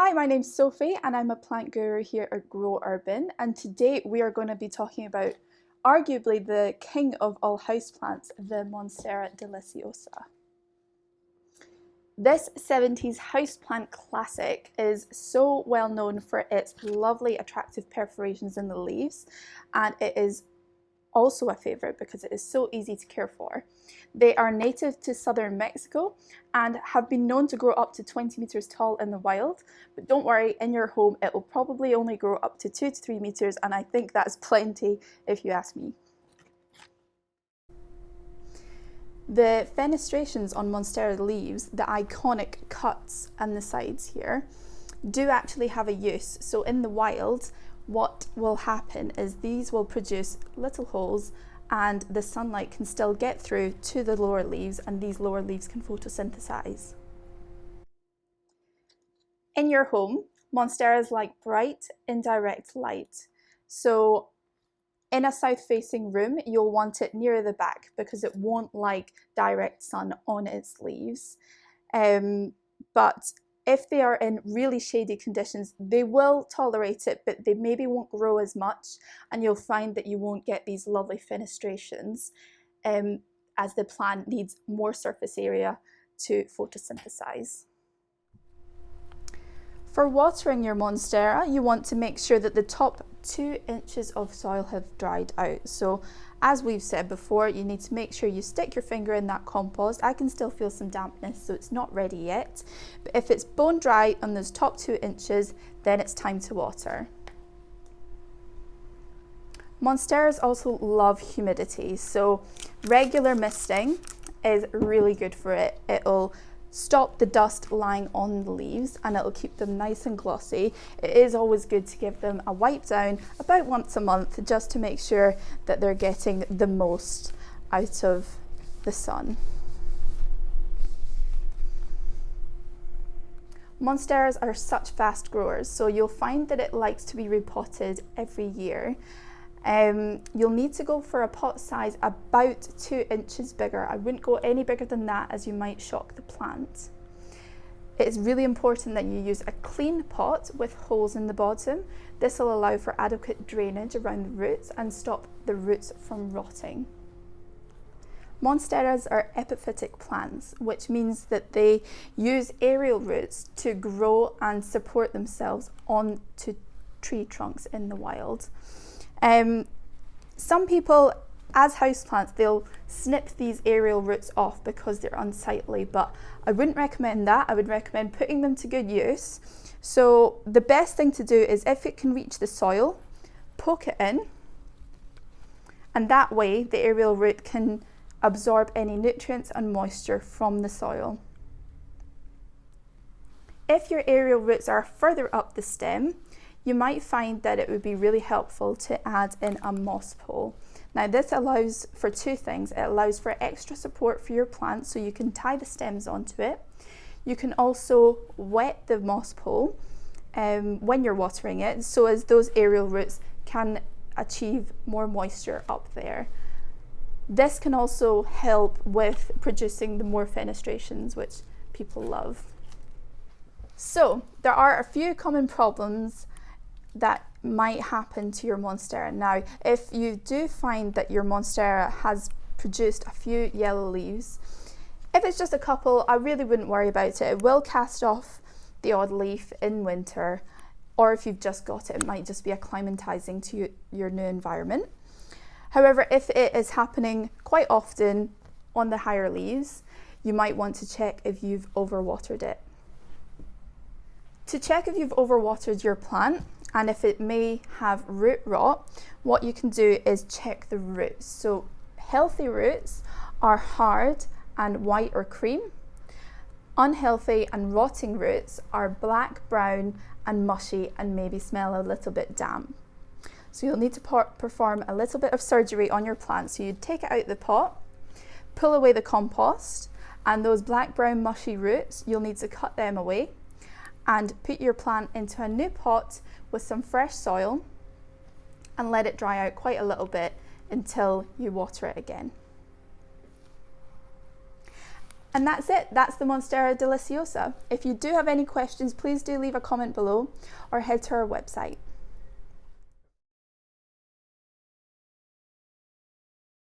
Hi, my name's Sophie and I'm a plant guru here at Grow Urban, and today we are going to be talking about arguably the king of all houseplants, the Monstera Deliciosa. This 70s houseplant classic is so well known for its lovely attractive perforations in the leaves, and it is also a favourite because it is so easy to care for. They are native to southern Mexico and have been known to grow up to 20 meters tall in the wild, but don't worry, in your home it will probably only grow up to 2 to 3 meters, and I think that's plenty if you ask me. The fenestrations on Monstera leaves, the iconic cuts and the sides here, do actually have a use. So in the wild, what will happen is these will produce little holes and the sunlight can still get through to the lower leaves, and these lower leaves can photosynthesize. In your home, Monsteras like bright, indirect light. So in a south-facing room, you'll want it near the back because it won't like direct sun on its leaves. But if they are in really shady conditions, they will tolerate it, but they maybe won't grow as much, and you'll find that you won't get these lovely fenestrations as the plant needs more surface area to photosynthesize. For watering your Monstera, you want to make sure that the top 2 inches of soil have dried out. So as we've said before, you need to make sure you stick your finger in that compost. I can still feel some dampness, so it's not ready yet. But if it's bone dry on those top 2 inches, then it's time to water. Monsteras also love humidity, so regular misting is really good for it. It'll stop the dust lying on the leaves and it'll keep them nice and glossy. It is always good to give them a wipe down about once a month just to make sure that they're getting the most out of the sun. Monsteras are such fast growers, so you'll find that it likes to be repotted every year. You'll need to go for a pot size about 2 inches bigger. I wouldn't go any bigger than that as you might shock the plant. It is really important that you use a clean pot with holes in the bottom. This will allow for adequate drainage around the roots and stop the roots from rotting. Monsteras are epiphytic plants, which means that they use aerial roots to grow and support themselves onto tree trunks in the wild. Some people, as houseplants, they'll snip these aerial roots off because they're unsightly, but I wouldn't recommend that. I would recommend putting them to good use. So the best thing to do is, if it can reach the soil, poke it in, and that way the aerial root can absorb any nutrients and moisture from the soil. If your aerial roots are further up the stem, you might find that it would be really helpful to add in a moss pole. Now this allows for 2 things. It allows for extra support for your plant so you can tie the stems onto it. You can also wet the moss pole when you're watering it, so as those aerial roots can achieve more moisture up there. This can also help with producing the more fenestrations, which people love. So there are a few common problems that might happen to your Monstera. Now, if you do find that your Monstera has produced a few yellow leaves, if it's just a couple, I really wouldn't worry about it. It will cast off the odd leaf in winter, or if you've just got it, it might just be acclimatizing to your new environment. However, if it is happening quite often on the higher leaves, you might want to check if you've overwatered it. To check if you've overwatered your plant and if it may have root rot, what you can do is check the roots. So healthy roots are hard and white or cream. Unhealthy and rotting roots are black, brown and mushy and maybe smell a little bit damp. So you'll need to perform a little bit of surgery on your plant. So you'd take it out of the pot, pull away the compost, and those black, brown, mushy roots, you'll need to cut them away and put your plant into a new pot with some fresh soil and let it dry out quite a little bit until you water it again. And that's it, that's the Monstera Deliciosa. If you do have any questions, please do leave a comment below or head to our website.